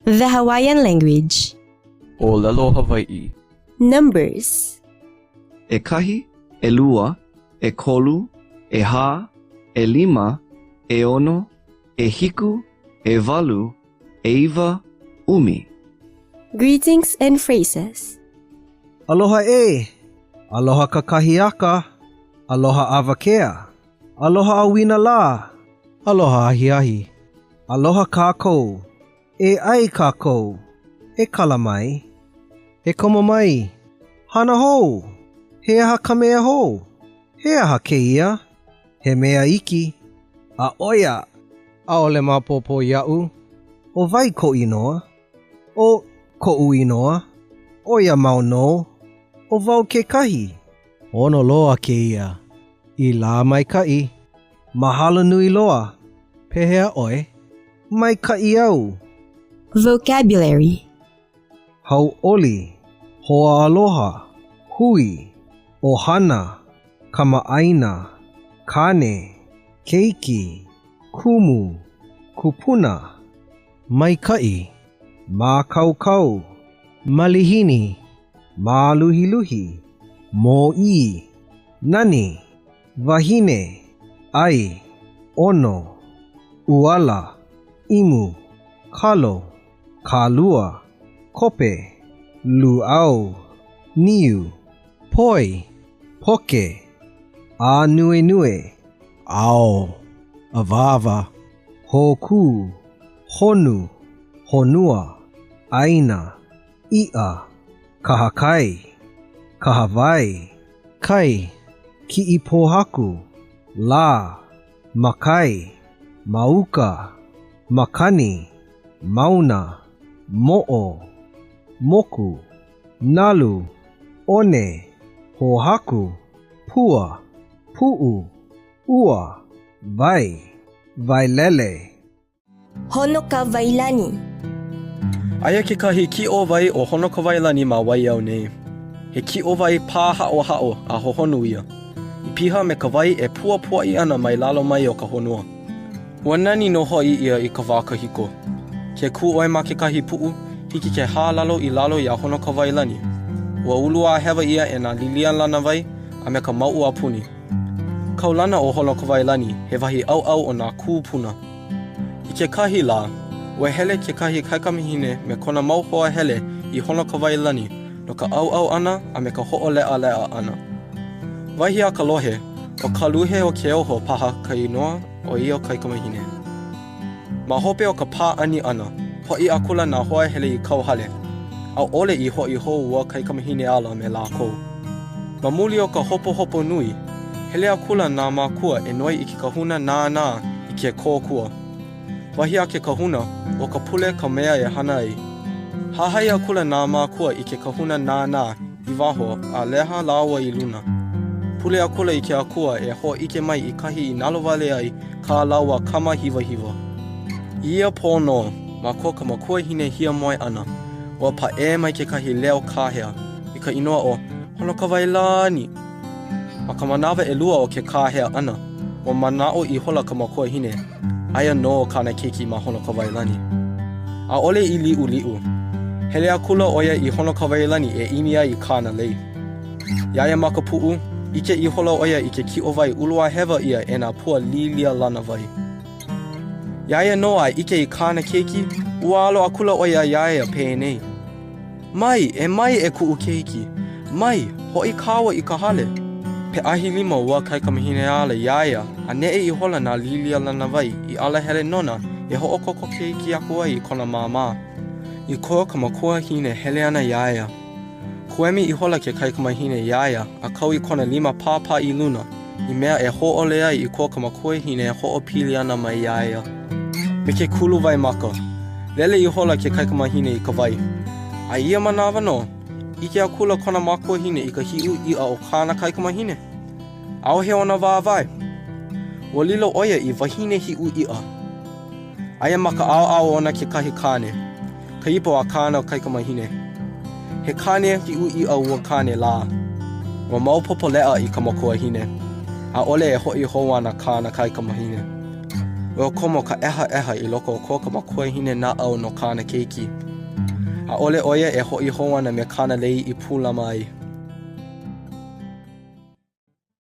The Hawaiian language. O lelo Hawaii. Numbers. E kahi, e lua, e kolu, e ha, e lima, e ono, e hiku, e walu, e iwa, umi. Greetings and phrases. Aloha e, aloha kakahiaka, aloha avakea, aloha awina la, aloha ahiahi, aloha kākou, e ai kākou, e kalamai, e komamai, hana hou, he aha ka mea hou, he aha keia, he mea iki, a oia, a ole mapopo iau, o vai ko inoa, o ko uinoa, oia mauno, o vau ke kahi, ono loa keia, I la mai kai, mahalo nui loa, pehea oe, mai kai au, Vocabulary. hau oli, hoa aloha, hui, ohana, kamaaina, kane, keiki, kumu, kupuna, mai kai, ma kaukau, malihini, ma luhiluhi, mo'i, nani, wahine, ai, ono, uala, imu, kalo, kalua, kope, luau, niu, poi, poke, a nue nue, ao, avava, hoku, honu, honua, aina, ia, kahakai, kahawai, kai, ki'ipohaku, la, makai, mauka, makani, mauna, mo'o, moku, nalu, one, hohaku, pua, pu'u, ua, vai, vailele. Honoka Vailani. Aia ke kahi ki o vai o Honoka Vailani ma wai au nei. He ki o vai pā hao hao a hohonu ia. I piha me ka vai e pua pua I ana mai lalo mai o ka honua. Ua nani no hoi ia I ka wākahiko. Ke ku oe ma ke kahi pu'u, hiki ke hālalo I lalo I a Honoka Vailani. Ua ulua hewa ia e nā lilian lana vai a me ka mau a puni. Kaulana o Honoka Vailani he wahi au au o nā kūpuna. I ke kahi la, ua hele ke kahi kaikamihine me kona mau hoa hele I Honoka Vailani no ka au au ana a me ka ho'o lea lea ana. Waihi a ka lohe, o kaluhe o ke oho paha ka inoa o I o kaikamihine. Ma hope o ka pā ani ana, hoi a kula nā hoa hele I kauhale, a ole I hoi ho ua kaikamihine ala me lākou. Ma muli o ka hopo hopo nui, hele a kula nā mākua e noi I ke kahuna nā I ke kōkua. Wahi a ke kahuna o ka pule ka mea e hana ai. Hahai a kula nā mākua I ke kahuna nā I waho a leha lawa I luna. Pule a kula I ke akua e ho ike mai I kahi I nalowale ai ka lawa kama hiwa hiwa. Ia pono ma ko ka makua hine hia moe ana. Wa pa e mai ke kahi leo kāhea I ka inoa o Honoka Vailani. Ma ka manawa e lua o ke kāhea ana. Wa manao I hola ka makua hine. Aia no kana keiki ma Honoka Vailani. A ole I liu liu. Hele a kula oia I Honoka Vailani e imi ai I kana lei. Iaia maka pu'u, ike I hola oia I ke ki o vai ulua hewa ia e nā pua lilia lana vai. Iaia no ai ike I kana keiki, ua alo a kula oia iaia pēnei. Mai e ku'u keiki. Mai, hoi kawa I ka hale. Pe ahi lima ua kaikamihine ala iaia, a ne I hola nā lilia lana vai I ala hele nona e ho'okoko keiki aku ai I kona māmā. I koa ka makua hine hele ana iaia. Kuemi I hola ke kaikamahine iaia, a kau I kona lima pāpā I luna, I mea e ho'ole ai I koa ka makua hine e ho'opili ana mai iaia. Me ke kulu vai maka, lele I hola ke kaikamahine I ka vai. A ia manawa no, Ike a kula kona makua hine I ka hiu I a o kāna kaikamahine. Ao he ona wāwai. Ua lilo oia I wahine hiu I a. Aia maka ao ona ke kahi kāne. Ka ipo a kāna o kaikamahine. He kāne hiu I a ua kāne lā. Ua maupopo lea I ka makua hine. A ole e hoi hoa na kāna kaikamahine. O komo ka eha I loko o ko ka makuahine na au no kāna keiki. A ole oia e hoi hoa na me kāna lei I pūlama ai.